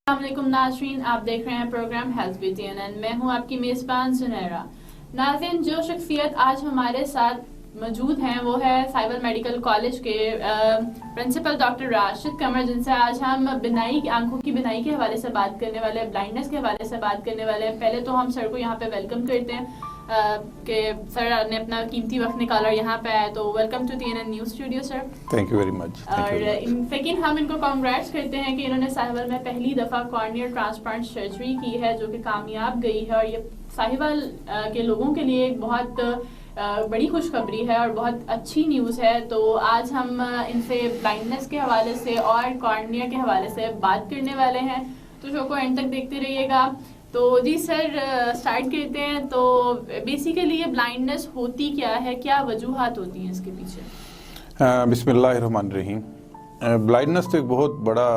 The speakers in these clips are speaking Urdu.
السلام علیکم ناظرین، آپ دیکھ رہے ہیں programme health B T N N. میں ہوں آپ کی میزبان سنیرا۔ ناظرین، جو شخصیت آج ہمارے ساتھ موجود ہیں وہ ہے سائبر میڈیکل کالج کے پرنسپل ڈاکٹر راشد قمر، جن سے آج ہم آنکھوں کی بینائی کے حوالے سے بات کرنے والے ہیں، بلائنڈنس کے حوالے سے بات کرنے والے ہیں۔ پہلے تو ہم سر کو یہاں پہ ویلکم کرتے ہیں کہ سر نے اپنا قیمتی وقت نکالا اور یہاں پہ آیا، تو welcome to T N N news studio sir. Thank you very much. اور سیکنڈ ہم ان کو کانگریٹس کرتے ہیں کہ انہوں نے ساہیوال میں پہلی دفعہ کارنیئر ٹرانسپلانٹ سرجری کی ہے جو کہ کامیاب گئی ہے، اور یہ ساہیوال کے لوگوں کے لیے ایک بہت بڑی خوشخبری ہے اور بہت اچھی نیوز ہے۔ تو آج ہم ان سے بلائنڈنس کے حوالے سے اور کارنیئر کے حوالے سے بات کرنے والے ہیں، تو شو کو اینڈ تک دیکھتے رہیے گا۔ تو جی سر، اسٹارٹ کرتے ہیں۔ تو بیسیکلی یہ بلائنڈنس ہوتی کیا ہے، کیا وجوہات ہوتی ہیں اس کے پیچھے؟ بسم اللہ الرحمن الرحیم۔ بلائنڈنس تو ایک بہت بڑا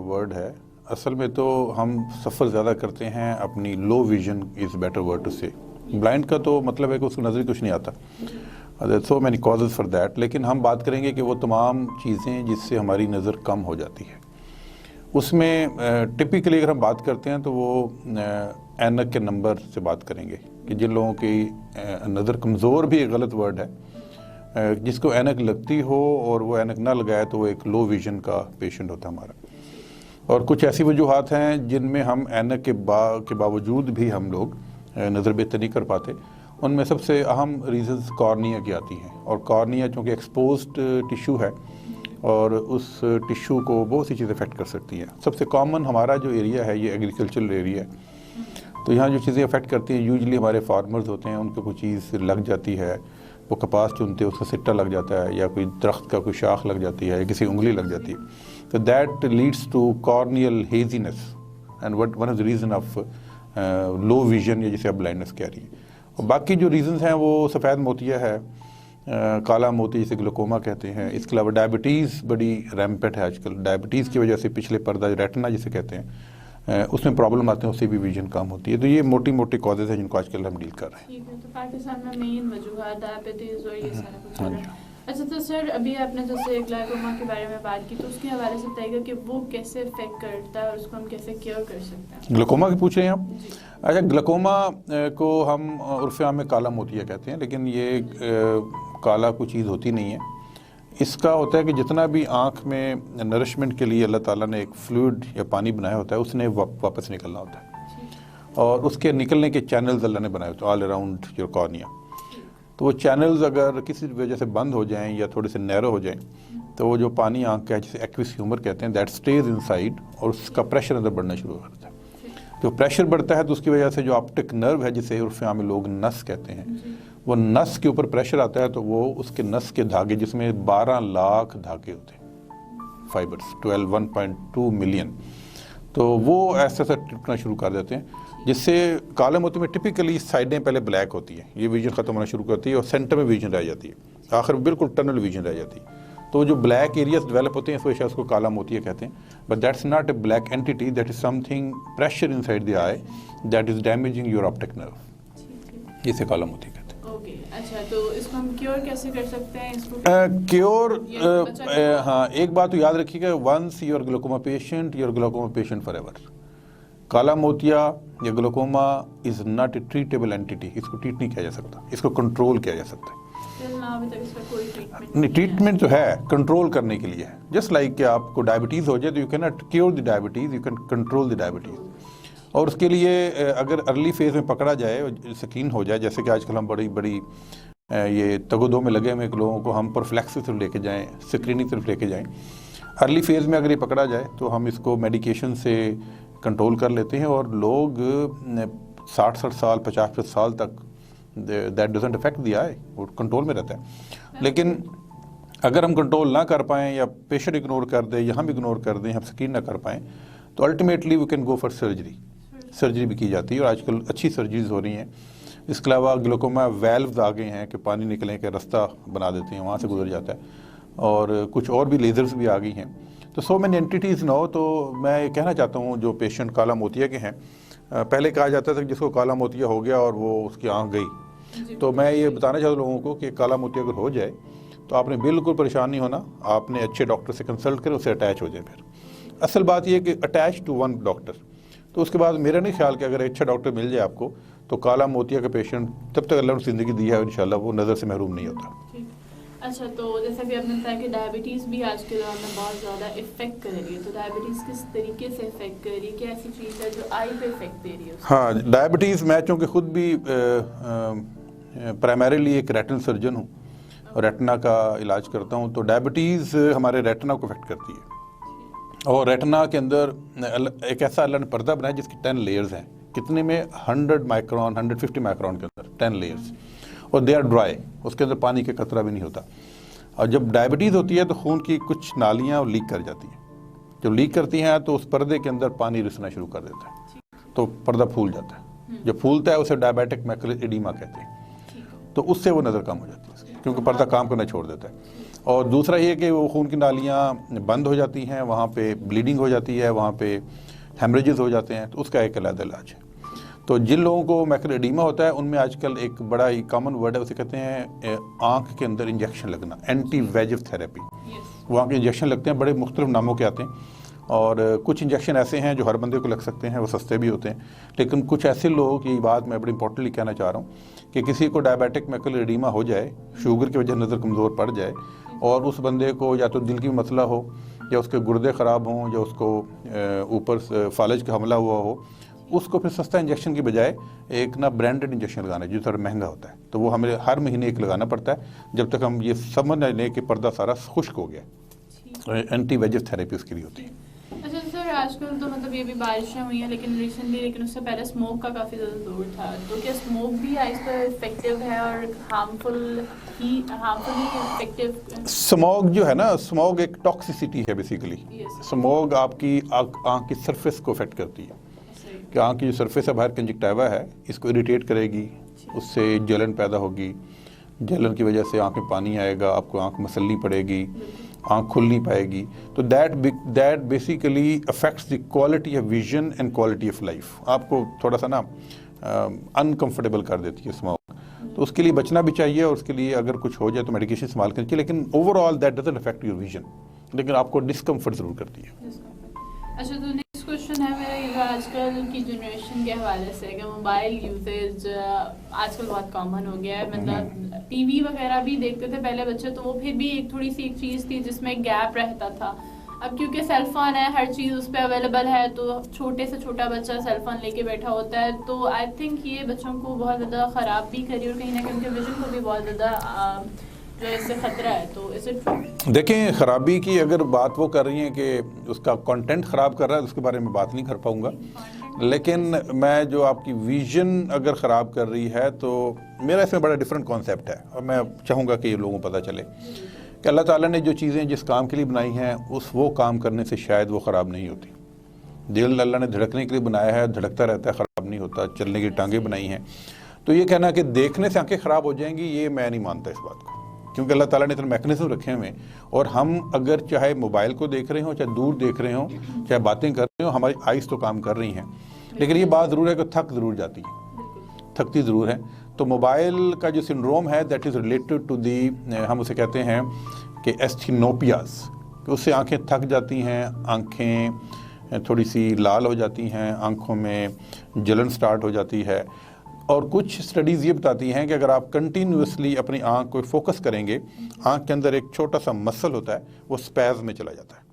ورڈ ہے۔ اصل میں تو ہم سفر زیادہ کرتے ہیں اپنی low vision is better word to سے۔ بلائنڈ کا تو مطلب ہے کہ اس کو نظر کچھ نہیں آتا، so many causes for that, لیکن ہم بات کریں گے کہ وہ تمام چیزیں جس سے ہماری نظر کم ہو جاتی ہے۔ اس میں ٹپیکلی اگر ہم بات کرتے ہیں تو وہ اینک کے نمبر سے بات کریں گے کہ جن لوگوں کی نظر کمزور بھی ایک غلط ورڈ ہے، جس کو اینک لگتی ہو اور وہ اینک نہ لگائے تو وہ ایک لو ویژن کا پیشنٹ ہوتا ہے ہمارا۔ اور کچھ ایسی وجوہات ہیں جن میں ہم اینک کے باوجود بھی ہم لوگ نظر بہتر نہیں کر پاتے۔ ان میں سب سے اہم ریزنز کارنیا کی آتی ہیں، اور کارنیا چونکہ ایکسپوزڈ ٹیشو ہے اور اس ٹیشو کو بہت سی چیزیں افیکٹ کر سکتی ہیں۔ سب سے کامن ہمارا جو ایریا ہے یہ ایگریکلچرل ایریا ہے، تو یہاں جو چیزیں افیکٹ کرتی ہیں یوزلی ہمارے فارمرز ہوتے ہیں، ان کو کوئی چیز لگ جاتی ہے، وہ کپاس چنتے ہیں اس کا سٹا لگ جاتا ہے، یا کوئی درخت کا کوئی شاخ لگ جاتی ہے، یا کسی انگلی لگ جاتی ہے، تو that leads to corneal haziness and one of the reason of low vision, یا جسے آپ بلائنڈنس کہہ رہی ہیں۔ اور باقی جو ریزنز ہیں وہ سفید موتیا ہے، کالا موتی جسے گلوکوما کہتے ہیں۔ اس کے علاوہ ڈائبٹیز بڑی ریمپٹ ہے آج کل، ڈائبٹیز کی وجہ سے پچھلے پردہ ریٹنا جسے کہتے ہیں اس میں پرابلم آتے ہیں، اس سے بھی ویژن کم ہوتی ہے۔ تو یہ موٹی موٹی کازز ہیں جن کو آج کل ہم ڈیل کر رہے ہیں۔ تو پاکستان میں مین وجوہات ڈائبٹیز اور یہ سارا کچھ ہے۔ اچھا، تو سر ابھی آپ نے جیسے گلوکوما کے بارے میں بات کی، تو اس کے حوالے سے بتائیے گا کہ وہ کیسے افیکٹ کرتا ہے اور اس کو ہم کیسے کیئر کر سکتے ہیں؟ گلوکوما کی پوچھ رہے ہیں آپ؟ اچھا، گلوکوما کو ہم عرف عام میں کالا موتیا کہتے ہیں، لیکن یہ کالا کوئی چیز ہوتی نہیں ہے۔ اس کا ہوتا ہے کہ جتنا بھی آنکھ میں نرشمنٹ کے لیے اللہ تعالیٰ نے ایک فلوئڈ یا پانی بنایا ہوتا ہے، اس نے واپس نکلنا ہوتا ہے، اور اس کے نکلنے کے چینلز اللہ نے بنائے ہوتے ہیں آل اراؤنڈ یور کارنیا۔ تو وہ چینلز اگر کسی وجہ سے بند ہو جائیں یا تھوڑے سے نیرو ہو جائیں تو وہ جو پانی آنکھ کا ہے جسے ایکوس ہیومر کہتے ہیں، دیٹ اسٹیز ان سائڈ، اور اس کا پریشر اندر بڑھنا شروع ہو جاتا ہے۔ جو پریشر بڑھتا ہے تو اس کی وجہ سے جو آپٹک نرو ہے جسے عرف عام میں لوگ نس کہتے ہیں، وہ نس کے اوپر پریشر آتا ہے تو وہ اس کے نس کے دھاگے، جس میں 12 لاکھ دھاگے ہوتے ہیں، فائبرز 1.2 ملین، تو وہ ایسا ٹوٹنا شروع کر دیتے ہیں، جس سے کالے موتی میں ٹپیکلی سائڈیں پہلے بلیک ہوتی ہیں، یہ ویژن ختم ہونا شروع کرتی ہے، اور سینٹر میں ویژن رہ جاتی ہے، آخر میں بالکل ٹنل ویژن رہ جاتی ہے۔ تو جو بلیک ایریاز ڈیولپ ہوتے ہیں اس وجہ سے اس کو کالا موتیا کہتے ہیں، but that's not a black entity, that is some thing pressure in side the I that is damaging your optic nerve, جسے کالا موتیا کہتے ہیں۔ اچھا، تو اس کو ہم کیور کیسے کر سکتے ہیں؟ اس کو کیور، ہاں ایک بات تو یاد رکھیے گا، once your glaucoma patient, your glaucoma patient forever. کالا موتیا یا glaucoma is not a treatable entity, اس کو ٹریٹ نہیں کیا جا سکتا، اس کو کنٹرول کیا جا سکتا ہے۔ نہیں، ٹریٹمنٹ جو ہے کنٹرول کرنے کے لیے ہے، جسٹ لائک کہ آپ کو ڈائبٹیز ہو جائے تو you can not cure the diabetes, you can control the diabetes, اور اس کے لیے اگر ارلی فیز میں پکڑا جائے، سکرین ہو جائے، جیسے کہ آج کل ہم بڑی یہ تگ و دو میں لگے ہوئے لوگوں کو ہم پروفلیکس کی طرف لے کے جائیں، سکریننگ طرف لے کے جائیں، ارلی فیز میں اگر یہ پکڑا جائے تو ہم اس کو میڈیکیشن سے کنٹرول کر لیتے ہیں، اور لوگ 60 سال 50 سال تک دیٹ ڈزنٹ افیکٹ دی آئی، وہ کنٹرول میں رہتا ہے۔ لیکن اگر ہم کنٹرول نہ کر پائیں یا پیشنٹ اگنور کر دیں یا ہم اگنور کر دیں، ہم سکرین نہ کر پائیں، تو ultimately we can go for surgery بھی کی جاتی ہے، اور آج کل اچھی سرجریز ہو رہی ہیں۔ اس کے علاوہ گلوکوما ویلوز آ گئے ہیں کہ پانی نکلنے کا رستہ بنا دیتے ہیں، وہاں سے گزر جاتا ہے، اور کچھ اور بھی لیزرز بھی آ گئی ہیں، تو سو مینی اینٹیٹیز نہ ہو۔ تو میں یہ کہنا چاہتا ہوں جو پیشنٹ کالا موتیا کے ہیں، پہلے کہا جاتا تھا کہ جس کو کالا موتیا ہو گیا اور وہ اس کی آنکھ گئی، تو میں یہ بتانا چاہتا ہوں لوگوں کو کہ کالا موتیا اگر ہو جائے تو آپ نے بالکل پریشان نہیں ہونا، آپ نے اچھے ڈاکٹر سے کنسلٹ کریں، اس سے اٹیچ ہو جائیں پھر، اصل بات یہ ہے کہ اٹیچ ٹو ون ڈاکٹر. تو اس کے بعد میرا نہیں خیال کہ اگر اچھا ڈاکٹر مل جائے آپ کو تو کالا موتیا کا پیشنٹ تب تک اللہ نے زندگی دی ہے انشاءاللہ وہ نظر سے محروم نہیں ہوتا. اچھا تو جیسا کہ آپ نے بتایا کہ ڈائبٹیز بھی آج کے دور میں بہت زیادہ افیکٹ کر رہی ہے, تو ڈائبٹیز کس طریقے سے افیکٹ کر رہی ہے, کیا ایسی چیز ہے جو آئی پہ افیکٹ دے رہی ہے؟ ہاں, ڈائبٹیز میں چونکہ خود بھی پرائمریلی ایک ریٹنل سرجن ہوں اور ریٹنا کا علاج کرتا ہوں, تو ڈائبٹیز ہمارے ریٹنا کو افیکٹ کرتی ہے. اور ریٹنا کے اندر ایک ایسا اللہ نے پردہ بنایا جس کی 10 لیئرز ہیں. کتنے میں 100 مائکرون 150 مائکرون کے اندر 10 لیئرز, اور دے آر ڈرائی, اس کے اندر پانی کا قطرہ بھی نہیں ہوتا. اور جب ڈائبٹیز ہوتی ہے تو خون کی کچھ نالیاں لیک کر جاتی ہیں. جب لیک کرتی ہیں تو اس پردے کے اندر پانی رسنا شروع کر دیتا ہے, تو پردہ پھول جاتا ہے. جب پھولتا ہے اسے ڈائبیٹک میکولر ایڈیما کہتے ہیں. تو اس سے وہ نظر کم ہو جاتی ہے کیونکہ پردہ کام کرنا چھوڑ دیتا ہے. اور دوسرا یہ کہ وہ خون کی نالیاں بند ہو جاتی ہیں, وہاں پہ بلیڈنگ ہو جاتی ہے, وہاں پہ ہیمریجز ہو جاتے ہیں, تو اس کا ایک علیحدہ علاج ہے. تو جن لوگوں کو میکولر ایڈیما ہوتا ہے ان میں آج کل ایک بڑا ہی کامن ورڈ ہے, اسے کہتے ہیں آنکھ کے اندر انجیکشن لگنا, اینٹی ویجف تھیراپی. وہاں کے انجیکشن لگتے ہیں, بڑے مختلف ناموں کے آتے ہیں, اور کچھ انجیکشن ایسے ہیں جو ہر بندے کو لگ سکتے ہیں, وہ سستے بھی ہوتے ہیں. لیکن کچھ ایسے لوگ, یہ بات میں بڑی امپورٹنٹلی کہنا چاہ رہا ہوں, کہ کسی کو ڈائبیٹک میکولر ایڈیما ہو جائے, شوگر کی وجہ سے نظر کمزور پڑ جائے, اور اس بندے کو یا تو دل کی مسئلہ ہو, یا اس کے گردے خراب ہوں, یا اس کو اوپر فالج کا حملہ ہوا ہو, اس کو پھر سستا انجیکشن کی بجائے ایک نا برانڈڈ انجیکشن لگانا ہے جو تھوڑا مہنگا ہوتا ہے. تو وہ ہمیں ہر مہینے ایک لگانا پڑتا ہے جب تک ہم یہ سمجھ نہ لیں کہ پردہ سارا خشک ہو گیا. اینٹی ویجف تھیراپی اس کے لیے ہوتی ہے. اچھا سر, آج کل تو مطلب یہ بھی بارشیں ہوئی ہیں لیکن ریسنٹلی, لیکن اس سے پہلے اسموک کا کافی زیادہ دور تھا, تو کیا اسموک بھی آئس پر افیکٹو ہے اور ہارمفل ہی افیکٹو؟ اسموگ جو ہے نا, اسموگ ایک ٹاکسیسٹی ہے بیسیکلی. اسموگ آپ کی آنکھ کی سرفیس کو افیکٹ کرتی ہے, کہ آنکھ کی جو سرفیس ہے باہر کنجکٹیوا ہے, اس کو اریٹیٹ کرے گی, اس سے جلن پیدا ہوگی, جلن کی وجہ سے آنکھ میں پانی آئے گا, آپ کو آنکھ مسلنی پڑے گی, آنکھ کھل نہیں پائے گی. تو that basically affects the quality of vision and quality of life. آپ کو تھوڑا سا نا انکمفرٹیبل کر دیتی ہے اسموک. تو اس کے لیے بچنا بھی چاہیے, اور اس کے لیے اگر کچھ ہو جائے تو میڈیکیشن استعمال کرنی چاہیے, لیکن over all that doesn't affect your vision, لیکن آپ کو ڈسکمفرٹ ضرور کرتی ہے. اچھا, تو نیکسٹ کوشچن ہے میرا یہ, آج کل کی جنریشن کے حوالے سے کہ موبائل یوزیج آج کل بہت کامن ہو گیا ہے. مطلب ٹی وی وغیرہ بھی دیکھتے تھے پہلے بچے, تو وہ پھر بھی ایک تھوڑی سی ایک چیز تھی جس میں گیپ رہتا تھا. اب کیونکہ سیل فون ہے, ہر چیز اس پہ اویلیبل ہے, تو چھوٹے سے چھوٹا بچہ سیل فون لے کے بیٹھا ہوتا ہے. تو آئی تھنک یہ بچوں کو بہت زیادہ خراب بھی کری, اور کہیں نہ کہیں ان کے ویژن کو بھی بہت زیادہ جو اس سے خطرہ ہے. تو اس سے دیکھیں, خرابی کی اگر بات وہ کر رہی ہیں کہ اس کا کنٹینٹ خراب کر رہا ہے, اس کے بارے میں بات نہیں کر پاؤں گا. لیکن میں جو آپ کی ویژن اگر خراب کر رہی ہے, تو میرا اس میں بڑا ڈفرینٹ کانسیپٹ ہے, اور میں چاہوں گا کہ یہ لوگوں کو پتہ چلے کہ اللہ تعالیٰ نے جو چیزیں جس کام کے لیے بنائی ہیں, وہ کام کرنے سے شاید وہ خراب نہیں ہوتی. دل اللہ نے دھڑکنے کے لیے بنایا ہے, دھڑکتا رہتا ہے, خراب نہیں ہوتا. چلنے کی ٹانگیں بنائی ہیں, تو یہ کہنا کہ دیکھنے سے آنکھیں خراب ہو جائیں گی, یہ میں نہیں مانتا اس بات کو, کیونکہ اللہ تعالیٰ نے اتنے میکنزم رکھے ہوئے, اور ہم اگر چاہے موبائل کو دیکھ رہے ہوں, چاہے دور دیکھ رہے ہوں, چاہے باتیں کر رہے ہوں, ہماری آئیز تو کام کر رہی ہیں. لیکن یہ بات ضرور ہے کہ تھک ضرور جاتی ہے, تھکتی ضرور ہے. تو موبائل کا جو سنڈروم ہے that is related to the, ہم اسے کہتے ہیں کہ ایستھینوپیاز, کہ اس سے آنکھیں تھک جاتی ہیں, آنکھیں تھوڑی سی لال ہو جاتی ہیں, آنکھوں میں جلن سٹارٹ ہو جاتی ہے. اور کچھ اسٹڈیز یہ بتاتی ہیں کہ اگر آپ کنٹینیوسلی اپنی آنکھ کو فوکس کریں گے, آنکھ کے اندر ایک چھوٹا سا مسل ہوتا ہے, وہ اسپیز میں چلا جاتا ہے.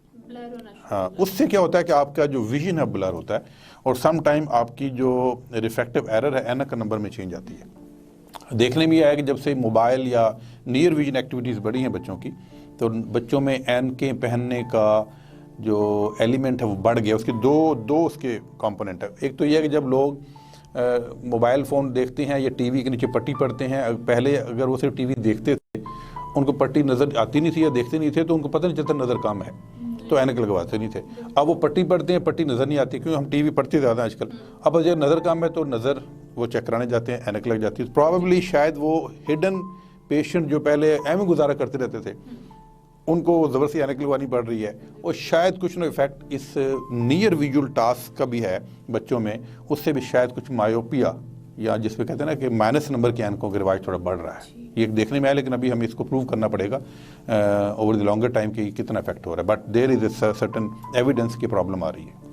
ہاں, اس سے کیا ہوتا ہے کہ آپ کا جو ویژن ہے بلر ہوتا ہے, اور سم ٹائم آپ کی جو ریفریکٹیو ایرر ہے اینک کا نمبر میں چینج آتی ہے. دیکھنے میں یہ آیا کہ جب سے موبائل یا نیئر ویژن ایکٹیویٹیز بڑھی ہیں بچوں کی, تو بچوں میں اینکیں پہننے کا جو ایلیمنٹ ہے وہ بڑھ گیا. اس کے دو اس کے کمپوننٹ ہے. ایک تو یہ ہے کہ جب لوگ موبائل فون دیکھتے ہیں یا ٹی وی کے نیچے پٹی پڑھتے ہیں, پہلے اگر وہ صرف ٹی وی دیکھتے تھے, ان کو پٹی نظر آتی نہیں تھی یا دیکھتے نہیں تھے, تو ان کو پتہ نہیں چلتا نظر کم ہے, تو اینک لگواتے نہیں تھے. اب وہ پٹی پڑھتے ہیں, پٹی نظر نہیں آتی, کیونکہ ہم ٹی وی پڑھتے زیادہ آج کل. اب جب نظر کم ہے تو نظر وہ چیک کرانے جاتے ہیں, اینک لگ جاتی ہے. پرابیبلی شاید وہ ہڈن پیشنٹ جو پہلے ایویں گزارا کرتے رہتے تھے, ان کو زبردستی اینک لگوانی پڑ رہی ہے. اور شاید کچھ نہ افیکٹ اس نیئر ویژول ٹاسک کا بھی ہے بچوں میں, اس سے بھی شاید کچھ مایوپیا یا جس میں کہتے ہیں نا کہ مائنس نمبر کی آنکھوں کا رواج تھوڑا بڑھ رہا ہے. یہ دیکھنے میں آیا لیکن ابھی ہمیں اس کو پروو کرنا پڑے گا اوور دی لانگر ٹائم کہ کتنا افیکٹ ہو رہا ہے. But there is a certain evidence کی پرابلم آ رہی ہے.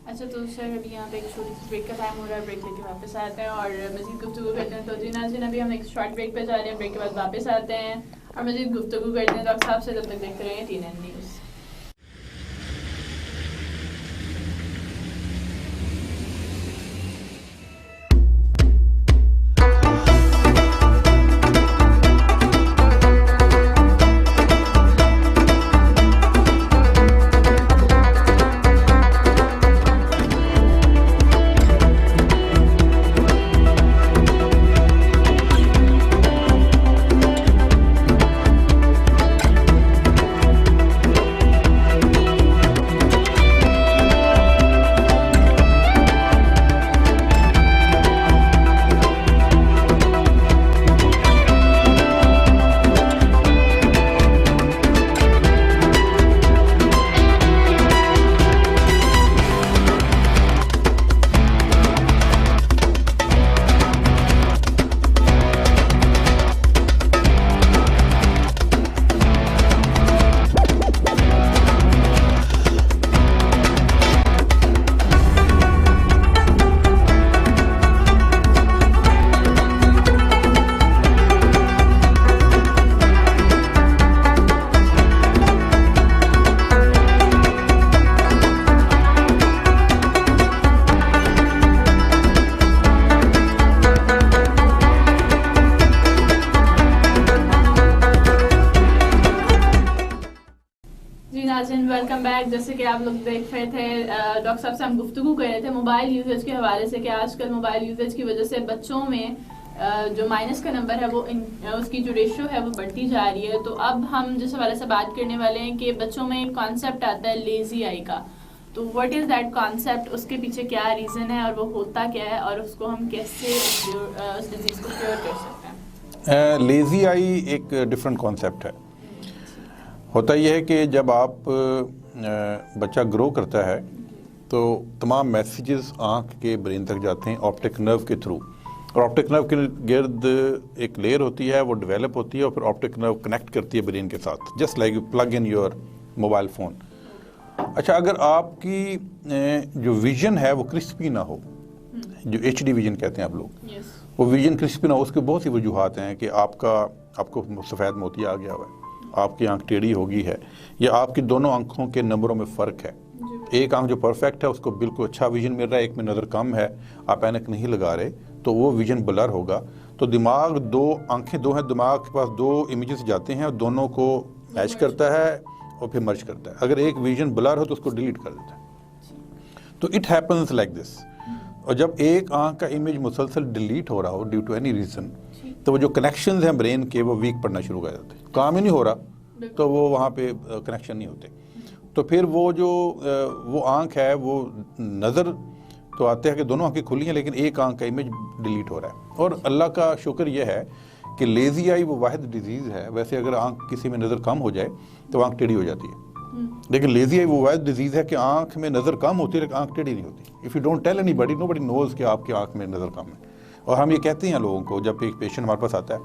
اچھا تو سر ابھی یہاں پہ ایک چھوٹی سی بریک کا ٹائم ہو رہا ہے, بریک لے کے واپس آتے ہیں اور مزید گفتگو کرتے ہیں. تو جی ناظرین ابھی ہم ایک شارٹ بریک پہ جا رہے ہیں, بریک کے بعد واپس آتے ہیں اور مزید گفتگو کرتے ہیں ڈاکٹر صاحب سے. تب تک دیکھتے رہیے TNN نیوز. Welcome back. جیسے کہ آپ لوگ دیکھ رہے تھے ڈاکٹر صاحب سے ہم گفتگو کر رہے تھے موبائل یوزیج کے حوالے سے کہ آج کل موبائل یوزیج کی وجہ سے بچوں میں جو مائنس کا نمبر ہے وہ اس کی جو ریشو ہے وہ بڑھتی جا رہی ہے. تو اب ہم جس حوالے سے بات کرنے والے ہیں کہ بچوں میں ایک کانسیپٹ آتا ہے لیزی آئی کا. تو واٹ از دیٹ کانسیپٹ, اس کے پیچھے کیا ریزن ہے اور وہ ہوتا کیا ہے اور اس کو ہم کیسے اس ڈیزیز کو کیور کر سکتے ہیں؟ لیزی آئی ایک ڈفرینٹ کانسیپٹ ہے. ہوتا یہ ہے کہ جب آپ بچہ گرو کرتا ہے تو تمام میسیجز آنکھ کے برین تک جاتے ہیں آپٹک نرو کے تھرو, اور آپٹک نرو کے گرد ایک لیئر ہوتی ہے, وہ ڈیولپ ہوتی ہے اور پھر آپٹک نرو کنیکٹ کرتی ہے برین کے ساتھ, just like you plug in your mobile phone. اچھا, اگر آپ کی جو ویژن ہے وہ کرسپی نہ ہو, جو HD ویژن کہتے ہیں آپ لوگ, وہ ویژن کرسپی نہ ہو, اس کے بہت سی وجوہات ہیں کہ آپ کو سفید موتی آ گیا ہوا ہے, آپ کی آنکھ ٹیڑھی ہو گئی ہے, یا آپ کی دونوں آنکھوں کے نمبروں میں فرق ہے. ایک آنکھ جو پرفیکٹ ہے اس کو بالکل اچھا ویژن مل رہا ہے, ایک میں نظر کم ہے, آپ اینک نہیں لگا رہے تو وہ ویژن بلر ہوگا. تو دماغ آنکھیں دو ہیں, دماغ کے پاس دو امیجز جاتے ہیں اور دونوں کو میچ کرتا ہے اور پھر مرج کرتا ہے. اگر ایک ویژن بلر ہو تو اس کو ڈیلیٹ کر دیتا ہے. تو اٹ ہیپنس لائک دس. اور جب ایک آنکھ کا امیج مسلسل ڈیلیٹ ہو رہا ہو ڈیو ٹو اینی ریزن, تو وہ جو کنیکشنز ہیں برین کے وہ ویک پڑنا شروع کر جاتے ہیں, کام ہی نہیں ہو رہا تو وہ وہاں پہ کنیکشن نہیں ہوتے. تو پھر وہ آنکھ ہے, وہ نظر تو آتے ہیں کہ دونوں آنکھیں کھلی ہیں لیکن ایک آنکھ کا امیج ڈیلیٹ ہو رہا ہے. اور اللہ کا شکر یہ ہے کہ لیزی آئی وہ واحد ڈیزیز ہے. ویسے اگر آنکھ کسی میں نظر کم ہو جائے تو آنکھ ٹیڑھی ہو جاتی ہے, لیکن لیزی آئی وہ واحد ڈیزیز ہے کہ آنکھ میں نظر کم ہوتی ہے لیکن آنکھ ٹیڑھی نہیں ہوتی. If you don't tell anybody, nobody knows کہ آپ کی آنکھ میں نظر کم ہے. اور ہم یہ کہتے ہیں لوگوں کو, جب ایک پیشنٹ ہمارے پاس آتا ہے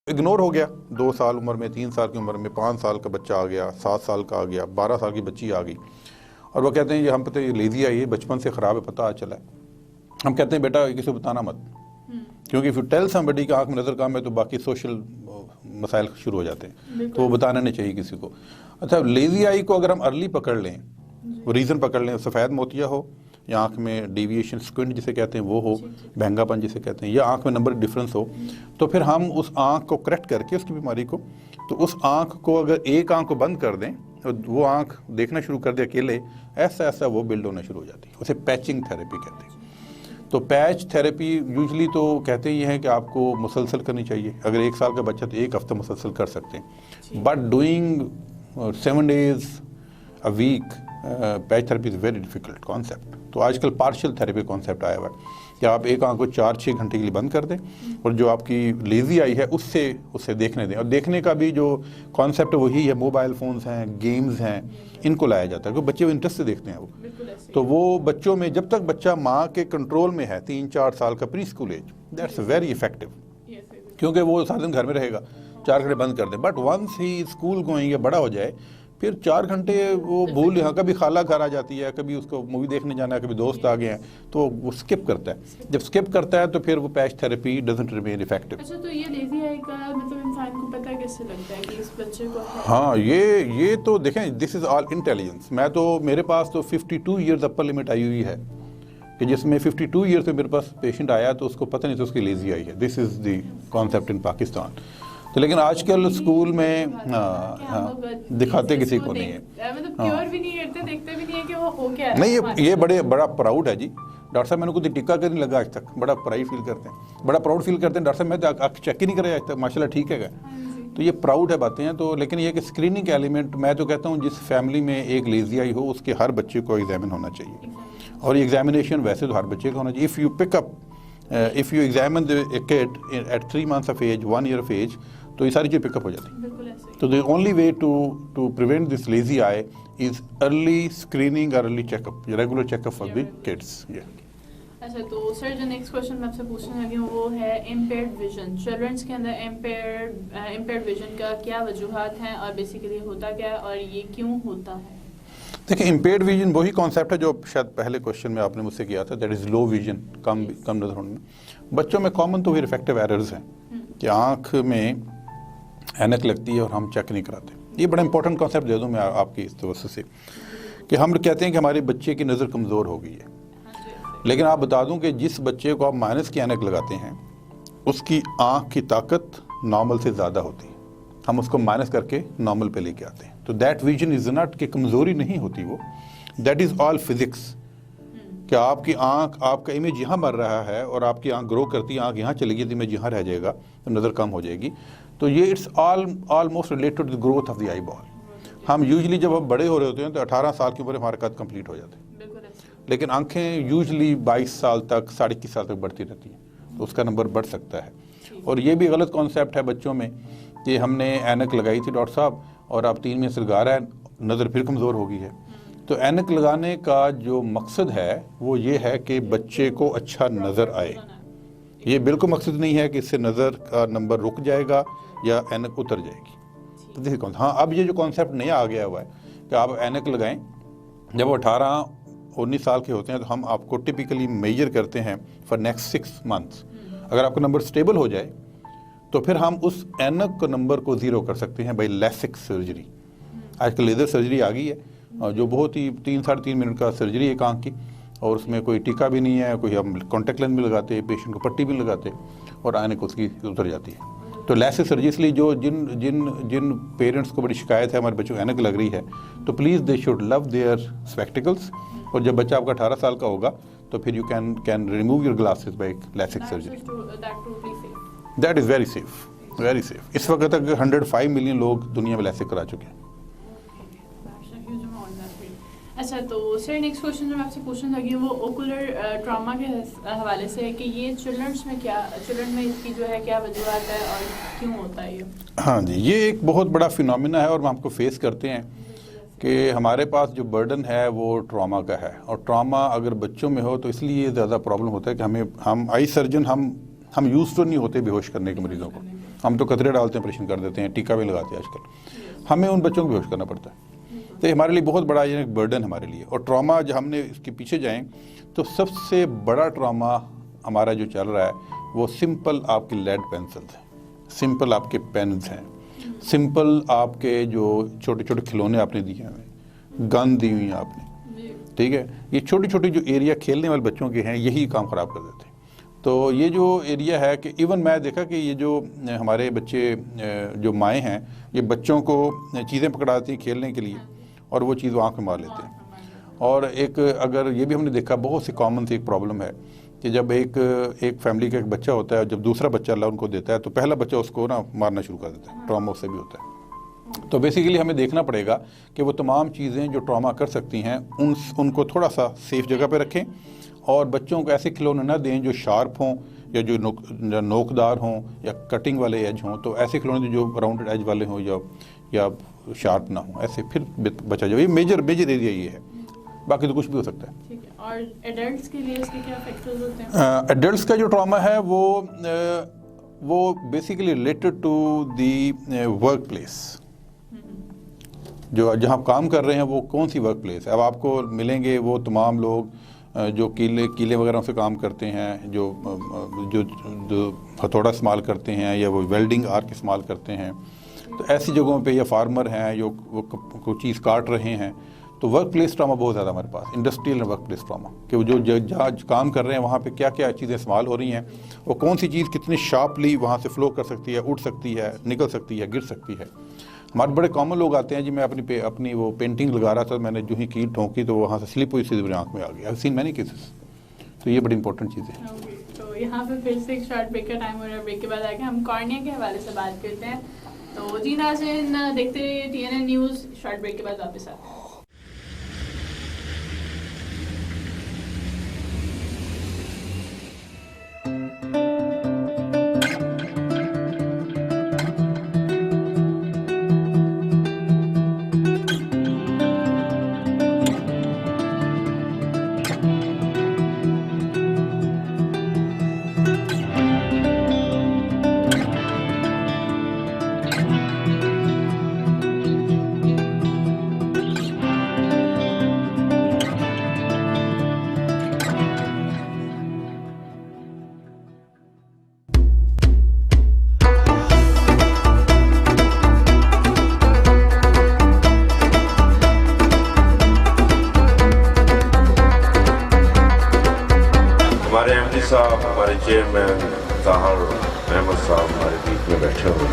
اگنور ہو گیا 2 سال عمر میں, 3 سال کی عمر میں, 5 سال کا بچہ آ گیا, 7 سال کا آ گیا, 12 سال کی بچی آ گئی, اور وہ کہتے ہیں یہ ہم پتہ یہ لیزی آئی ہے, بچپن سے خراب ہے, پتہ چلا ہے. ہم کہتے ہیں بیٹا کسی کو بتانا مت, کیونکہ if you tell somebody کہ آنکھ میں نظر کم ہے تو باقی سوشل مسائل شروع ہو جاتے ہیں, تو وہ بتانا نہیں چاہیے کسی کو. اچھا, لیزی آئی کو اگر ہم ارلی پکڑ لیں, وہ ریزن پکڑ لیں, سفید موتیا ہو یا آنکھ میں ڈیویشن اسکوئنٹ جسے کہتے ہیں وہ ہو, بہنگا پن جسے کہتے ہیں, یا آنکھ میں نمبر ڈفرینس ہو, تو پھر ہم اس آنکھ کو کریکٹ کر کے اس کی بیماری کو, تو اس آنکھ کو اگر ایک آنکھ کو بند کر دیں اور وہ آنکھ دیکھنا شروع کر دے اکیلے, ایسا وہ بلڈ ہونا شروع ہو جاتی ہے. اسے پیچنگ تھیراپی کہتے ہیں. تو پیچ تھیراپی یوزلی تو کہتے یہ ہیں کہ آپ کو مسلسل کرنی چاہیے. اگر 1 سال کا بچہ تو 1 ہفتہ مسلسل کر سکتے ہیں, but doing 7 days a week speech therapy is very difficult concept. تو آج کل پارشل تھیراپی کانسیپٹ آیا ہوا ہے کہ آپ ایک آنکھ کو 4-6 گھنٹے کے لیے بند کر دیں اور جو آپ کی لیزی آئی ہے اسے دیکھنے دیں. اور دیکھنے کا بھی جو کانسیپٹ وہی ہے, موبائل فونز ہیں, گیمز ہیں, ان کو لایا جاتا ہے کیونکہ بچے وہ انٹرسٹ سے دیکھتے ہیں وہ. تو وہ بچوں میں جب تک بچہ ماں کے کنٹرول میں ہے 3-4 سال کا pre school age, that's very effective, کیونکہ وہ سارے دن گھر میں رہے گا, 4 گھنٹے بند کر دیں. بٹ ونس ہی اسکول گوئنگ یا بڑا ہو جائے پھر 4 گھنٹے وہ بھول, یہاں کبھی خالہ گھر آ جاتی ہے, کبھی اس کو مووی دیکھنے جانا ہے, کبھی دوست آ گئے ہیں, تو وہ اسکپ کرتا ہے. جب اسکپ کرتا ہے تو پھر وہ پیچ تھراپی ڈزنٹ ریمین افیکٹو. اچھا, تو یہ لیزی آئی کا مطلب انسان کو پتہ کیسے لگتا ہے کہ اس بچے کو ہے؟ ہاں, یہ تو دیکھیں, دس از آل انٹیلیجنس. میرے پاس تو 52 ایئرز اپر لمٹ آئی ہوئی ہے کہ جس میں 52 ایئرز میں میرے پاس پیشنٹ آیا تو اس کو پتہ نہیں تھا اس کی لیزی آئی ہے. دس از دی کانسیپٹ ان پاکستان. تو لیکن آج کل اسکول میں دکھاتے کسی کو نہیں ہے, نہیں, یہ بڑا پراؤڈ ہے جی. ڈاکٹر صاحب میں نے کوئی ٹکا کرنے لگا آج تک, بڑا پراؤڈ فیل کرتے ہیں, بڑا پراؤڈ فیل کرتے ہیں. ڈاکٹر صاحب میں تو آنکھ چیک ہی نہیں کرے آج تک, ماشاء اللہ ٹھیک ہے. تو یہ پراؤڈ ہے باتیں ہیں. تو لیکن یہ کہ اسکریننگ کا ایلیمنٹ, میں تو کہتا ہوں جس فیملی میں ایک لیزی آئی ہو اس کے ہر بچے کو ایگزامن ہونا چاہیے. اور یہ ایگزامینیشن ویسے تو ہر بچے کا ہونا چاہیے. if you examine a kid at 3 months of age, 1 year of age, تو یہ ساری چیزیں پک اپ ہو جاتی ہیں. تو the only way to prevent this lazy eye is early screening or early checkup, regular checkup for the kids. اچھا, تو سر جو نیکسٹ کوشچن میں آپ سے پوچھنے لگی ہوں وہ ہے امپیئرڈ ویژن. چلڈرنس کے اندر امپیئرڈ ویژن کا کیا وجوہات ہیں اور بیسیکلی ہوتا کیا ہے اور یہ کیوں ہوتا ہے؟ دیکھیں, امپیئرڈ ویژن وہی کانسیپٹ ہے جو شاید پہلے کوشچن میں آپ نے مجھ سے کیا تھا, دیٹ از لو ویژن, کم نظر ہونے میں. بچوں میں کامن تو وہی ریفریکٹیو ایررز ہیں کہ آنکھ میں اینک لگتی ہے اور ہم چیک نہیں کراتے. یہ بڑا امپورٹنٹ کانسیپٹ دے دوں میں آپ کی اس توسط سے کہ ہم کہتے ہیں کہ ہمارے بچے کی نظر کمزور ہو گئی ہے, لیکن آپ بتا دوں کہ جس بچے کو آپ مائنس کی اینک لگاتے ہیں اس کی آنکھ کی طاقت نارمل سے زیادہ ہوتی ہے. ہم اس کو مائنس کر کے نارمل پہ لے کے آتے ہیں. تو دیٹ ویژن از ناٹ کہ کمزوری نہیں ہوتی, وہ دیٹ از آل فزکس, کہ آپ کی آنکھ, آپ کا امیج یہاں مر رہا ہے اور آپ کی آنکھ گرو کرتی ہے, آنکھ یہاں چلے گی تو امیج یہاں رہ جائے گا, تو نظر کم ہو جائے گی. تو یہ it's almost related to the growth of the eyeball. ہم یوزلی جب ہم بڑے ہو رہے ہوتے ہیں تو 18 سال کی عمر ہمارے قد کمپلیٹ ہو جاتے ہیں, لیکن آنکھیں یوزلی 22 سال تک 21.5 سال تک بڑھتی رہتی ہیں, تو اس کا نمبر بڑھ سکتا ہے. اور یہ بھی غلط کانسیپٹ ہے بچوں میں کہ ہم نے اینک لگائی تھی ڈاکٹر صاحب اور آپ 3 مہینے سے لگا رہا ہے, نظر پھر کمزور ہو گئی ہے. تو اینک لگانے کا جو مقصد ہے وہ یہ ہے کہ بچے کو اچھا نظر آئے. یہ بالکل مقصد نہیں ہے کہ اس سے نظر کا نمبر رک جائے گا یا اینک اتر جائے گی. ہاں, اب یہ جو کانسیپٹ نیا آ گیا ہوا ہے کہ آپ اینک لگائیں جب وہ 18-19 سال کے ہوتے ہیں, تو ہم آپ کو ٹپیکلی میجر کرتے ہیں فار نیکسٹ 6 months. اگر آپ کا نمبر سٹیبل ہو جائے تو پھر ہم اس اینک کو نمبر کو 0 کر سکتے ہیں بائی لیسک سرجری. آج کل لیزر سرجری آ گئی ہے جو بہت ہی 3-3.5 منٹ کا سرجری ہے ایک آنکھ کی, اور اس میں کوئی ٹیکا بھی نہیں ہے, کوئی ہم کانٹیکٹ لینس بھی لگاتے ہیں, پیشنٹ کو پٹی بھی لگاتے اور اینک اس کی اتر جاتی ہے. تو لیسک سرجری, اس لیے جو جن پیرنٹس کو بڑی شکایت ہے ہمارے بچوں کو اینک لگ رہی ہے, تو please they should love their spectacles. اور جب بچہ آپ کا 18 سال کا ہوگا تو پھر you can remove your glasses by LASIK surgery. That is very safe, very safe. اس وقت تک 105 ملین لوگ دنیا میں لیسک کرا چکے ہیں. اچھا, تو سر نیکسٹ کوشچن جو میں آپ سے پوچھنے لگی ہوں وہ اوکولر ٹراما کے حوالے سے ہے کہ یہ چلڈرن میں اس کی جو ہے کیا وجوہات ہے اور کیوں ہوتا ہے یہ؟ ہاں جی, یہ ایک بہت بڑا فینومینا ہے اور ہم آپ کو فیس کرتے ہیں کہ ہمارے پاس جو برڈن ہے وہ ٹراما کا ہے. اور ٹراما اگر بچوں میں ہو تو اس لیے زیادہ پرابلم ہوتا ہے کہ ہم آئی سرجن ہم یوز تو نہیں ہوتے بے ہوش کرنے کے مریضوں کو. ہم تو قطرے ڈالتے ہیں, آپریشن کر دیتے ہیں, ٹیکا بھی لگاتے ہیں آج کل. ہمیں ان بچوں کو بے ہوش کرنا پڑتا ہے. تو یہ ہمارے لیے بہت بڑا ایک برڈن ہمارے لیے. اور ٹراما جو ہم نے اس کے پیچھے جائیں تو سب سے بڑا ٹراما ہمارا جو چل رہا ہے وہ سمپل آپ کی لیڈ پینسلز ہیں, سمپل آپ کے پینز ہیں, سمپل آپ کے جو چھوٹے چھوٹے کھلونے آپ نے دیے ہوئے, گن دی ہوئی ہیں آپ نے, ٹھیک ہے. یہ چھوٹی چھوٹی جو ایریا کھیلنے والے بچوں کے ہیں یہی کام خراب کر دیتے ہیں. تو یہ جو ایریا ہے کہ ایون میں دیکھا کہ یہ جو ہمارے بچے جو مائیں ہیں یہ بچوں کو چیزیں پکڑاتی ہیں کھیلنے کے لیے اور وہ چیز آنکھ میں مار لیتے ہیں. اور ایک اگر یہ بھی ہم نے دیکھا بہت سی کامن سی ایک پرابلم ہے کہ جب ایک فیملی کا ایک بچہ ہوتا ہے, جب دوسرا بچہ اللہ ان کو دیتا ہے تو پہلا بچہ اس کو مارنا شروع کر دیتا ہے. ٹراما سے بھی ہوتا ہے. تو بیسیکلی ہمیں دیکھنا پڑے گا کہ وہ تمام چیزیں جو ٹراما کر سکتی ہیں ان کو تھوڑا سا سیف جگہ پہ رکھیں اور بچوں کو ایسے کھلونے نہ دیں جو شارپ ہوں یا جو نوکدار ہوں یا کٹنگ والے ایج ہوں. تو ایسے کھلونے جو راؤنڈڈ ایج والے ہوں یا شارپ نہ ہوں, ایسے پھر بچا جائے. یہ میجر ایریا یہ ہے, باقی تو کچھ بھی ہو سکتا ہے. ٹھیک ہے. اور ایڈلٹس کے لیے اس کے کیا فیکٹرز ہوتے ہیں؟ ایڈلٹس کا جو ٹراما ہے وہ basically related to the work place. جو جہاں کام کر رہے ہیں وہ کون سی ورک پلیس ہے. اب آپ کو ملیں گے وہ تمام لوگ جو کیلے وغیرہ سے کام کرتے ہیں, جو ہتھوڑا استعمال کرتے ہیں, یا وہ ویلڈنگ آرک استعمال کرتے ہیں. تو ایسی جگہوں پہ یا فارمر ہیں جو وہ کوئی چیز کاٹ رہے ہیں. تو ورک پلیس ٹراما بہت زیادہ ہمارے پاس, industrial and workplace trauma, کہ وہ جو جہاں کام کر رہے ہیں وہاں پہ کیا کیا چیزیں استعمال ہو رہی ہیں, وہ کون سی چیز کتنی شارپلی وہاں سے فلو کر سکتی ہے, اٹھ سکتی ہے, نکل سکتی ہے, گر سکتی ہے. ہمارے بڑے کامن لوگ آتے ہیں جی میں اپنی وہ پینٹنگ لگا رہا تھا, میں نے جو ہی کیل ٹھونکی تو وہاں سے سلپ ہوئی سیدھی میری آنکھ میں آ گئی. Seen many cases. تو یہ بڑی امپورٹنٹ چیز ہے. تو یہاں پہ پھر سے ایک شارٹ بریک کا ٹائم ہو رہا ہے. بریک کے بعد آگے ہم کارنیا کے حوالے سے بات کرتے ہیں. تو جی ناظرین دیکھتے رہیے TNN نیوز. شارٹ بریک کے بعد واپس آتے ہیں. ہمارے ایم ڈی صاحب, ہمارے چیئرمین طاہر احمد صاحب ہمارے بیچ میں بیٹھے ہوئے.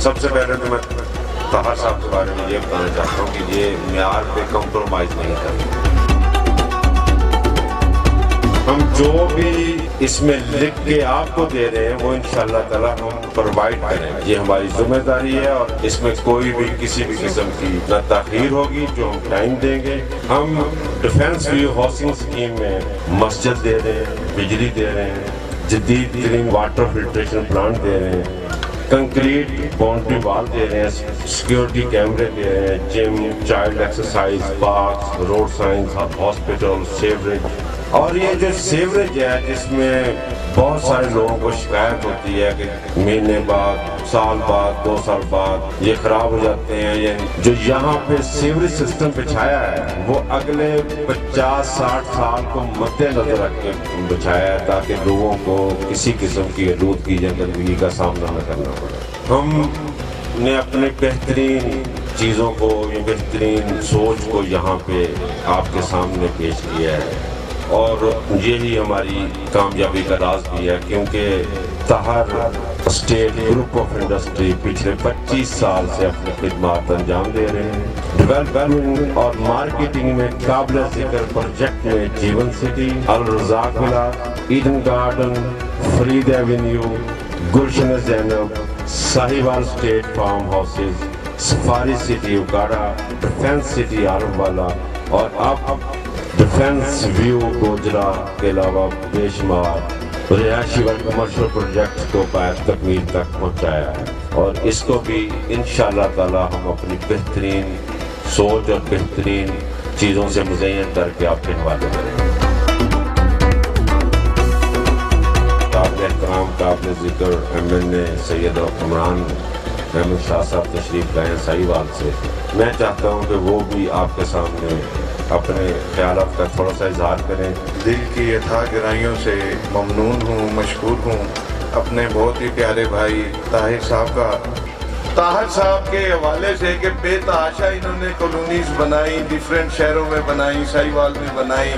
سب سے پہلے تو میں طاہر صاحب کے بارے میں یہ بتانا چاہتا ہوں کہ یہ معیار پہ کمپرومائز نہیں کرتے. ہم جو بھی اس میں لکھ کے آپ کو دے رہے ہیں وہ انشاءاللہ تعالی ہم پرووائڈ کریں گے. یہ ہماری ذمہ داری ہے اور اس میں کوئی بھی کسی بھی قسم کی نہ تاخیر ہوگی. جو ہم ٹائم دیں گے, ہم ڈیفینس ویو ہاؤسنگ اسکیم میں مسجد دے رہے ہیں, بجلی دے رہے ہیں, جدید ترین واٹر فلٹریشن پلانٹ دے رہے ہیں, کنکریٹ باؤنڈری وال دے رہے ہیں, سیکیورٹی کیمرے دے رہے ہیں, gym, child exercise parks, road signs, hospital, sewerage. اور یہ جو سیوریج ہے جس میں بہت سارے لوگوں کو شکایت ہوتی ہے کہ مہینے بعد, سال بعد, 2 سال بعد یہ خراب ہو جاتے ہیں. یہ جو یہاں پہ سیوریج سسٹم بچھایا ہے وہ اگلے 50-60 سال کو مد نظر رکھ کے بچھایا ہے تاکہ لوگوں کو کسی قسم کی آلودگی یا گندگی کا سامنا نہ کرنا پڑے. ہم نے اپنے بہترین چیزوں کو, یہ بہترین سوچ کو یہاں پہ آپ کے سامنے پیش کیا ہے اور یہی ہماری کامیابی کا راز بھی ہے کیونکہ Tahir state group of industry پچھلے 25 سال سے اپنی خدمات انجام دے رہے ہیں. ڈیولپمنٹ اور مارکیٹنگ میں قابل ذکر پروجیکٹ میں جیون city, Alrazzaq villa, Eden Garden, Farid avenue, Gulshan Zainab, Sahiwal estate farm houses, safari city Okara, defence city Alam Wala اور اب ڈیفینس ویو گوجرا کے علاوہ بے شمار رہائشی و کمرشل پروجیکٹ کو پائے تکمیل تک پہنچایا ہے. اور اس کو بھی انشاءاللہ تعالی ہم اپنی بہترین سوچ اور بہترین چیزوں سے مزین کر کے آپ کے حوالے کریں گے. قابل احترام, قابل ذکر MNA سید عمران احمد شاہ صاحب تشریف لائے ساہیوال سے. میں چاہتا ہوں کہ وہ بھی آپ کے سامنے اپنے خیالات کا تھوڑا سا اظہار کریں. دل کی اتھا گہرائیوں سے ممنون ہوں, مشکور ہوں اپنے بہت ہی پیارے بھائی طاہر صاحب کا. طاہر صاحب کے حوالے سے کہ بے تحاشا انہوں نے کالونیز بنائی, ڈیفرنٹ شہروں میں بنائی, ساہیوال میں بنائی.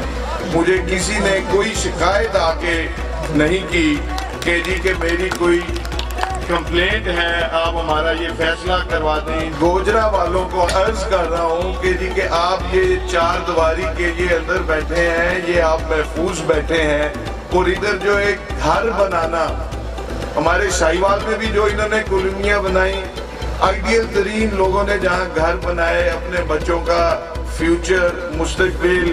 مجھے کسی نے کوئی شکایت آ کے نہیں کی کہ جی کہ میری کوئی کمپلینٹ ہے, آپ ہمارا یہ فیصلہ کروا دیں. گوجرا والوں کو عرض کر رہا ہوں کہ جی کہ آپ یہ 4 دیواری کے یہ اندر بیٹھے ہیں, یہ آپ محفوظ بیٹھے ہیں. اور ادھر جو ایک گھر بنانا, ہمارے ساہیوال میں بھی جو انہوں نے کالونیاں بنائی, آئیڈیل ترین لوگوں نے جہاں گھر بنائے, اپنے بچوں کا فیوچر, مستقبل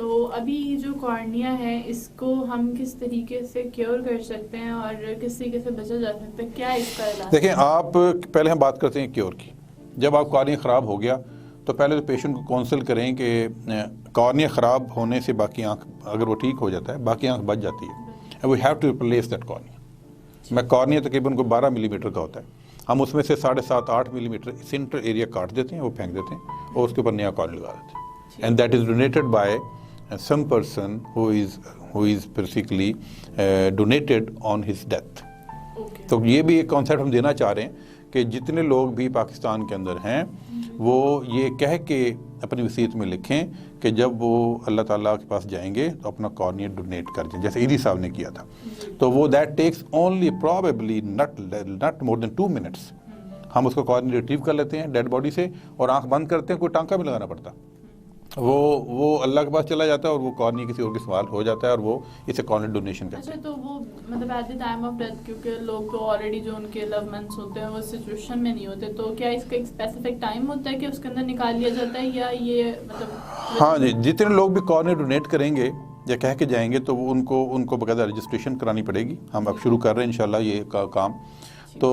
تو ابھی جو کارنیا ہے اس کو ہم کس طریقے سے کیور کر سکتے ہیں اور کس طریقے سے بچا جا سکتا ہے؟ کیا اس کا علاج؟ دیکھیں آپ پہلے ہم بات کرتے ہیں کیور کی. جب آپ کارنیا خراب ہو گیا تو پہلے تو پیشنٹ کو کونسل کریں کہ کارنیا خراب ہونے سے باقی آنکھ اگر وہ ٹھیک ہو جاتا ہے باقی آنکھ بچ جاتی ہے. We have to replace that cornea. میں کارنیا تقریباً کو 12 ملی میٹر کا ہوتا ہے, ہم اس میں سے 7.5-8 ملی میٹر سینٹر ایریا کاٹ دیتے ہیں, وہ پھینک دیتے ہیں اور اس کے اوپر نیا کارنیا لگا دیتے ہیں. And that is donated by some person who is basically donated on his death. تو یہ بھی ایک کانسیپٹ ہم دینا چاہ رہے ہیں کہ جتنے لوگ بھی پاکستان کے اندر ہیں وہ یہ کہہ کے اپنی وصیت میں لکھیں کہ جب وہ اللہ تعالیٰ کے پاس جائیں گے تو اپنا کارنیا ڈونیٹ کر دیں, جیسے ایدی صاحب نے کیا تھا. تو وہ that takes only probably not more than 2 minutes. ہم اس کو کارنیا ریٹریو کر لیتے ہیں ڈیڈ باڈی سے اور آنکھ بند کرتے ہیں, کوئی ٹانکا بھی لگانا پڑتا. وہ اللہ کے پاس چلا جاتا ہے اور وہ کارنیا کسی اور کے استعمال ہو جاتا ہے اور وہ اسے کارنیا ڈونیشن کرتے ہیں. اچھا, تو وہ مطلب at the time of death کیونکہ لوگ تو آلریڈی جو ان کے لو ونس ہوتے ہیں وہ سچویشن میں نہیں ہوتے, تو کیا اس کا ایک اسپیسیفک ٹائم ہوتا ہے کہ اس کے اندر نکال لیا جاتا ہے یا یہ مطلب؟ ہاں جی, جتنے لوگ بھی کارنیا ڈونیٹ کریں گے یا کہہ کے جائیں گے تو ان کو باقاعدہ رجسٹریشن کرانی پڑے گی. ہم اب شروع کر رہے ہیں انشاءاللہ یہ کام. تو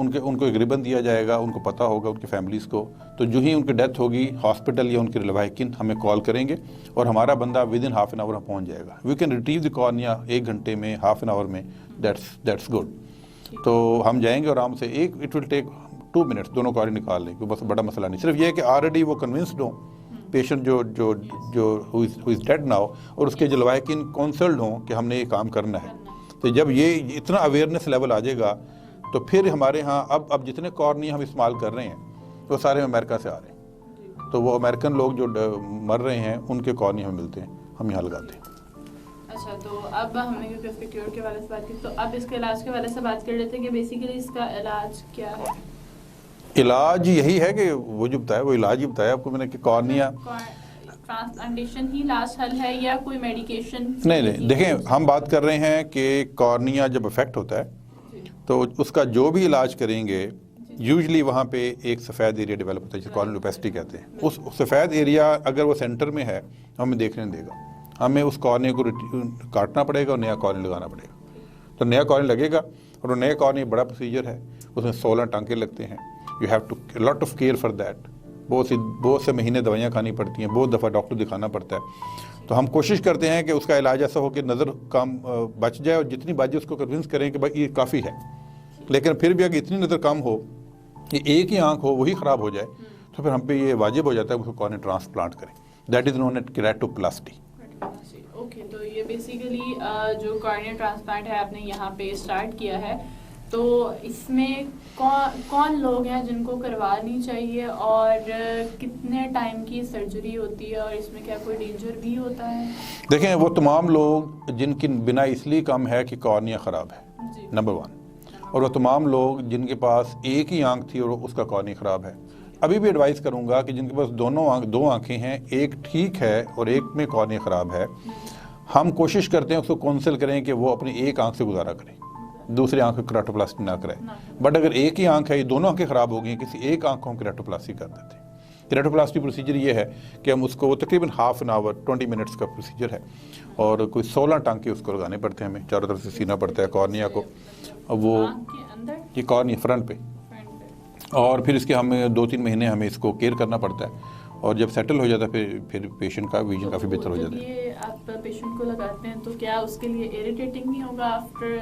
ان کو ایک ربن دیا جائے گا, ان کو پتہ ہوگا ان کی فیملیز کو. تو جو ہی ان کی ڈیتھ ہوگی ہاسپٹل یا ان کے لواحقین ہمیں کال کریں گے اور ہمارا بندہ with in half an hour پہنچ جائے گا. We can retrieve the cornea 1 گھنٹے میں, ہاف این آور میں. That's good. تو ہم جائیں گے اور آرام سے اٹ ول ٹیک 2 منٹس دونوں کارنیا نکال لیں گے, بس بڑا مسئلہ نہیں. صرف یہ ہے کہ آلریڈی وہ کنونسڈ ہوں پیشنٹ جو از ڈیڈ ناؤ اور اس کے جو لواحقین کونسلڈ ہوں کہ ہم نے یہ کام کرنا ہے. تو جب یہ اتنا اویئرنیس لیول آ جائے گا تو پھر ہمارے ہاں اب جتنے کارنیا ہم استعمال کر رہے ہیں وہ سارے امریکہ سے آ رہے ہیں. تو وہ امریکن لوگ جو مر رہے ہیں ان کے کارنیا ہمیں ملتے ہیں, ہم یہاں لگاتے ہیں. اچھا, تو اب ہم نے کیونکہ اس کے کیور کے حوالے سے بات کی تو اب اس کے علاج کے حوالے سے بات کر لیتے ہیں کہ بیسیکلی اس کا علاج کیا ہے. علاج یہی ہے کہ وہ جو بتایا وہ علاج ہی بتایا آپ کو میں نے کہ کارنیا ٹرانسپلانٹیشن ہی لاسٹ حل ہے یا کوئی میڈیکیشن؟ نہیں, دیکھیں ہم بات کر رہے ہیں کہ کارنیا جب افیکٹ ہوتا ہے تو اس کا جو بھی علاج کریں گے یوزلی وہاں پہ ایک سفید ایریا ڈیولپ ہوتا ہے جسے کارنیل اوپیسٹی کہتے ہیں. اس سفید ایریا اگر وہ سینٹر میں ہے ہمیں دیکھنے دے گا, ہمیں اس کارنیا کو کاٹنا پڑے گا اور نیا کارنیا لگانا پڑے گا. تو نیا کارنیا لگے گا اور وہ نیا کارنیا بڑا پروسیجر ہے, اس میں 16 ٹانکے لگتے ہیں. You have to lot of care for that. بہت سے مہینے دوائیاں کھانی پڑتی ہیں, بہت دفعہ ڈاکٹر دکھانا پڑتا ہے. تو ہم کوشش کرتے ہیں کہ اس کا علاج ایسا ہو کہ نظر کم بچ جائے اور جتنی بچ جائے اس کو کنونس کریں کہ بھائی یہ کافی ہے. لیکن پھر بھی اگر اتنی نظر کم ہو کہ ایک ہی آنکھ ہو وہی خراب ہو جائے تو پھر ہم پہ یہ واجب ہو جاتا ہے کہ اس کو کارنیا ٹرانسپلانٹ کریں. That is known at keratoplasty. Okay, تو یہ بیسیکلی جو کارنیا ٹرانسپلانٹ ہے آپ نے یہاں پہ اسٹارٹ کیا ہے, تو اس میں کون لوگ ہیں جن کو کروانی چاہیے اور کتنے ٹائم کی سرجری ہوتی ہے اور اس میں کیا کوئی ڈینجر بھی ہوتا ہے؟ دیکھیں وہ تمام لوگ جن کی بنا اس لیے کم ہے کہ کارنیا خراب ہے, نمبر 1. اور وہ تمام لوگ جن کے پاس ایک ہی آنکھ تھی اور اس کا کارنیا خراب ہے. ابھی بھی ایڈوائز کروں گا کہ جن کے پاس دو آنکھیں ہیں, ایک ٹھیک ہے اور ایک میں کارنیا خراب ہے, ہم کوشش کرتے ہیں اس کو کونسل کریں کہ وہ اپنی ایک آنکھ سے گزارا کریں, دوسری آنکھ کو کیریٹوپلاسٹی نہ کریں. بٹ اگر ایک ہی آنکھ ہے, یہ دونوں آنکھیں خراب ہو گئی ہیں, کسی ایک آنکھ کو ہم کیریٹوپلاسٹی کر دیتے ہیں. کیریٹوپلاسٹی پروسیجر یہ ہے کہ ہم اس کو تقریباً ہاف این آور 20 منٹس کا پروسیجر ہے اور کوئی 16 ٹانکے اس کو لگانے پڑتے ہیں, ہمیں چاروں طرف سے سینا پڑتا ہے کارنیا کو. وہ یہ کارنیا فرنٹ پہ, اور پھر اس کے ہمیں 2-3 مہینے ہمیں اس کو کیئر کرنا پڑتا ہے اور جب سیٹل ہو جاتا ہے پھر پیشنٹ کا ویژن کافی بہتر ہو جاتا ہے. یہ آپ پیشنٹ کو لگاتے ہیں تو کیا اس کے لیے اریٹیٹنگ نہیں ہوگا آفٹر,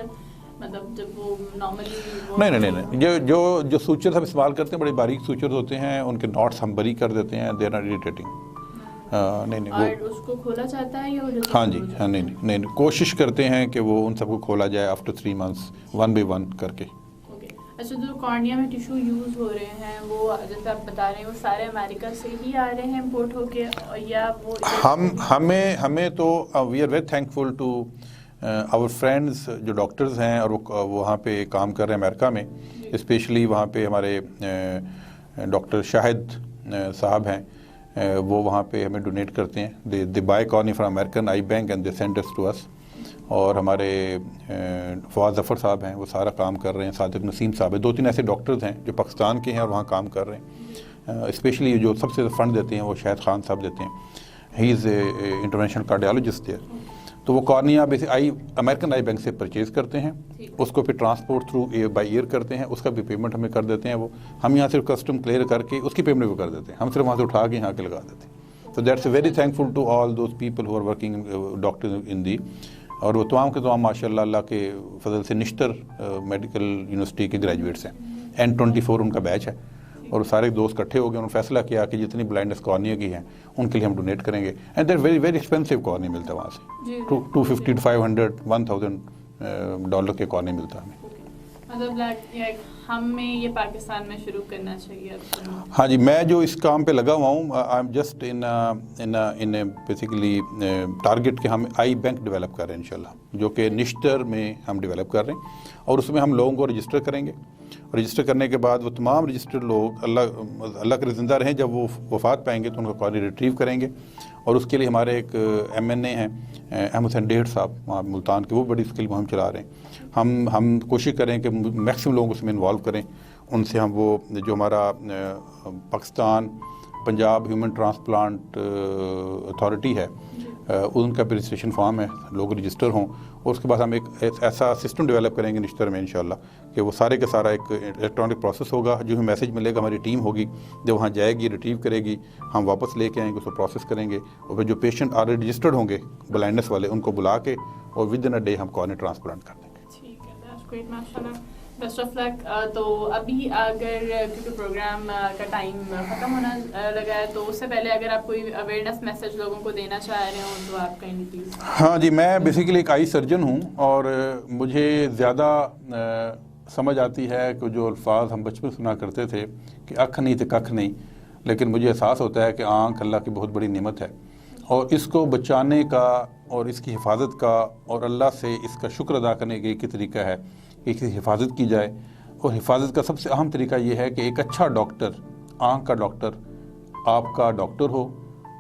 مطلب جب وہ نارملی؟ نہیں, جو سوچرز ہم استعمال کرتے ہیں بڑے باریک سوچرز ہوتے ہیں, ان کے ناٹس ہم بری کر دیتے ہیں, دے آر ناٹ اریٹیٹنگ. نہیں اور اس کو کھولا چاہتا ہے یا ہاں جی, ہاں نہیں, کوشش کرتے ہیں کہ وہ ان سب کو کھولا جائے آفٹر 3 months 1 by 1 کر کے. اچھا, جو کارنیا میں ٹیشو یوز ہو رہے ہیں وہ جیسے آپ بتا رہے ہیں وہ سارے امریکہ سے ہی آ رہے ہیں امپورٹ ہو کے, یا وہ ہمیں تو we are very thankful to our friends جو ڈاکٹرز ہیں اور وہ وہاں پہ کام کر رہے ہیں امریکہ میں, اسپیشلی وہاں پہ ہمارے ڈاکٹر شاہد صاحب ہیں, وہ وہاں پہ ہمیں ڈونیٹ کرتے ہیں. They buy cornea from American eye bank and they send us to us. اور ہمارے فواز ظفر صاحب ہیں, وہ سارا کام کر رہے ہیں. صادق نسیم صاحب ہیں, 2-3 ایسے ڈاکٹرز ہیں جو پاکستان کے ہیں اور وہاں کام کر رہے ہیں. اسپیشلی جو سب سے فنڈ دیتے ہیں وہ شاہد خان صاحب دیتے ہیں. ہی از اے انٹرونشنل کارڈیالوجسٹ دیئر. تو وہ کارنیا امریکن آئی بینک سے پرچیز کرتے ہیں, اس کو پھر ٹرانسپورٹ تھرو بائی ایئر کرتے ہیں, اس کا بھی پیمنٹ ہمیں کر دیتے ہیں. وہ ہم یہاں صرف کسٹم کلیئر کر کے اس کی پیمنٹ بھی کر دیتے ہیں, ہم صرف وہاں سے اٹھا کے یہاں کے لگا دیتے ہیں. So that's very thankful to all those people who are working doctors in the, اور وہ تمام کے تمام ماشاء اللہ اللہ کے فضل سے نشتر میڈیکل یونیورسٹی کے گریجویٹس ہیں. N24 ان کا بیچ ہے, اور سارے دوست اکٹھے ہو گئے, انہوں نے فیصلہ کیا کہ جتنی بلائنڈنس کارنیا کی ہیں ان کے لیے ہم ڈونیٹ کریں گے. And that very very expensive cornea ملتا ہے وہاں سے, $250 to $500 $1,000 کے کارنیا ملتا ہے ہمیں. مطلب ہمیں یہ پاکستان میں شروع کرنا چاہیے. ہاں جی, میں جو اس کام پہ لگا ہوا ہوں, I am just in basically target کہ ہم آئی بینک ڈیولپ کر رہے ہیں انشاءاللہ, جو کہ نشتر میں ہم ڈیولپ کر رہے ہیں, اور اس میں ہم لوگوں کو رجسٹر کریں گے. رجسٹر کرنے کے بعد وہ تمام رجسٹرڈ لوگ اللہ کے زندہ رہیں, جب وہ وفات پائیں گے تو ان کا کارنیا ریٹریو کریں گے. اور اس کے لیے ہمارے ایک MNA ہیں احمد حسین ڈیڑھ صاحب وہاں ملتان کے, وہ بڑی اسکل مہم چلا رہے ہیں. ہم کوشش کریں کہ میکسیمم لوگوں کو اس میں انوالو کریں. ان سے ہم وہ جو ہمارا Pakistan Punjab human transplant authority ہے, ان کا بھی رجسٹریشن فارم ہے, لوگ رجسٹر ہوں, اور اس کے بعد ہم ایک ایسا سسٹم ڈیولپ کریں گے نشتر میں انشاءاللہ کہ وہ سارے کا سارا ایک الیکٹرانک پروسیس ہوگا. جو ہمیں میسیج ملے گا ہماری ٹیم ہوگی, جب وہاں جائے گی ریٹریو کرے گی, ہم واپس لے کے آئیں گے, اس کو پروسیس کریں گے, اور پھر جو پیشنٹ آلریڈی رجسٹرڈ ہوں گے بلائنڈنس والے ان کو بلا کے اور ود ان اے ڈے ہم کارنیا ٹرانسپلانٹ کر دیں گے. ٹھیک ہے, دیٹس گریٹ, ماشاءاللہ, بیسٹ آف لک. تو ابھی اگر کیونکہ پروگرام کا ٹائم ختم ہونا لگا ہے, تو اس سے پہلے اگر آپ کوئی اویئرنیس میسیج لوگوں کو دینا چاہ رہے ہوں تو آپ کہیں پلیز. ہاں جی, میں بیسیکلی ایک آئی سرجن ہوں, اور مجھے زیادہ سمجھ آتی ہے کہ جو الفاظ ہم بچپن سنا کرتے تھے کہ اکھ نہیں تو ککھ نہیں, لیکن مجھے احساس ہوتا ہے کہ آنکھ اللہ کی بہت بڑی نعمت ہے, اور اس کو بچانے کا اور اس کی حفاظت کا اور اللہ سے اس کا شکر ادا کرنے کا ایک ہی طریقہ ہے کہ اس کی حفاظت کی جائے. اور حفاظت کا سب سے اہم طریقہ یہ ہے کہ ایک اچھا ڈاکٹر, آنکھ کا ڈاکٹر آپ کا ڈاکٹر ہو,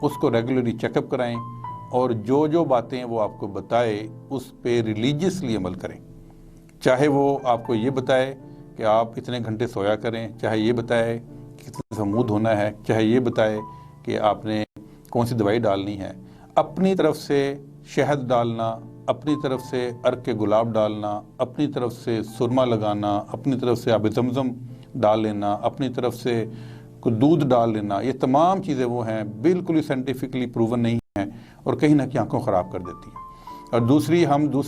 اس کو ریگولرلی چیک اپ کرائیں, اور جو باتیں وہ آپ کو بتائے اس پہ ریلیجیسلی عمل کریں. چاہے وہ آپ کو یہ بتائے کہ آپ اتنے گھنٹے سویا کریں, چاہے یہ بتائے کہ کتنے دفعہ منہ دھونا ہے, چاہے یہ بتائے کہ آپ نے کون سی دوائی ڈالنی ہے, اپنی طرف سے شہد ڈالنا, اپنی طرف سے عرق کے گلاب ڈالنا, اپنی طرف سے سرما لگانا, اپنی طرف سے آب زمزم ڈال لینا, اپنی طرف سے دودھ ڈال لینا, یہ تمام چیزیں وہ ہیں بالکل ہی سائنٹیفکلی پروون نہیں ہیں, اور کہیں نہ کہیں آنکھوں خراب کر دیتی ہیں. اور دوسری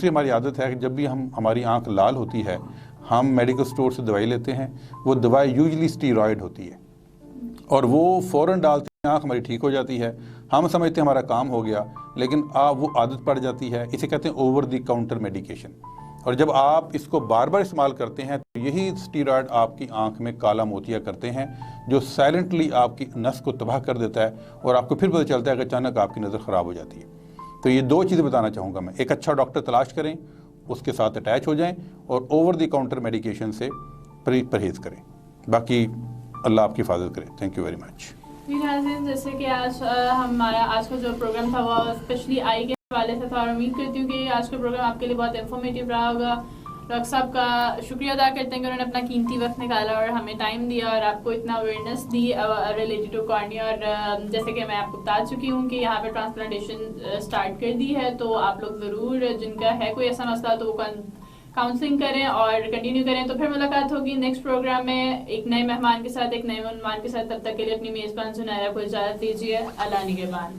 ہماری عادت ہے کہ جب بھی ہماری آنکھ لال ہوتی ہے, ہم میڈیکل سٹور سے دوائی لیتے ہیں. وہ دوائی یوزلی اسٹیرائڈ ہوتی ہے, اور وہ فوراً ڈالتے ہیں, آنکھ ہماری ٹھیک ہو جاتی ہے, ہم سمجھتے ہیں ہمارا کام ہو گیا, لیکن وہ عادت پڑ جاتی ہے. اسے کہتے ہیں اوور دی کاؤنٹر میڈیکیشن. اور جب آپ اس کو بار بار استعمال کرتے ہیں تو یہی اسٹیرائڈ آپ کی آنکھ میں کالا موتیا کرتے ہیں, جو سائلنٹلی آپ کی نس کو تباہ کر دیتا ہے, اور آپ کو پھر پتہ چلتا ہے کہ اچانک آپ کی نظر خراب ہو جاتی ہے. تو یہ دو چیزیں بتانا چاہوں گا میں. ایک اچھا ڈاکٹر تلاش کریں, اس کے ساتھ اٹیچ ہو جائیں, اور اوور دی کاؤنٹر میڈیکیشن سے پرہیز کریں. باقی اللہ آپ کی حفاظت کرے. Thank you very much. جی ناظرین, جیسے کہ ہمارا آج کا جو پروگرام تھا وہ اسپیشلی آئی کے حوالے سے تھا, اور امید کرتی ہوں کہ آج کا پروگرام آپ کے لیے بہت انفارمیٹیو رہا ہوگا. ڈاکٹر صاحب کا شکریہ ادا کرتے ہیں کہ انہوں نے اپنا قیمتی وقت نکالا اور ہمیں ٹائم دیا, اور آپ کو اتنا اویئرنیس دی ریلیٹڈ ٹو کارنیا. اور جیسے کہ میں آپ کو بتا چکی ہوں کہ یہاں پہ ٹرانسپلانٹیشن اسٹارٹ کر دی ہے, تو آپ لوگ ضرور جن کا ہے کوئی ایسا مسئلہ تو وہ کاؤنسلنگ کریں اور کنٹینیو کریں. تو پھر ملاقات ہوگی نیکسٹ پروگرام میں ایک نئے مہمان کے ساتھ, ایک نئے عنوان کے ساتھ. تب تک کے لیے اپنی میزبان سنایا کو اجازت دیجیے. اللہ نگہبان.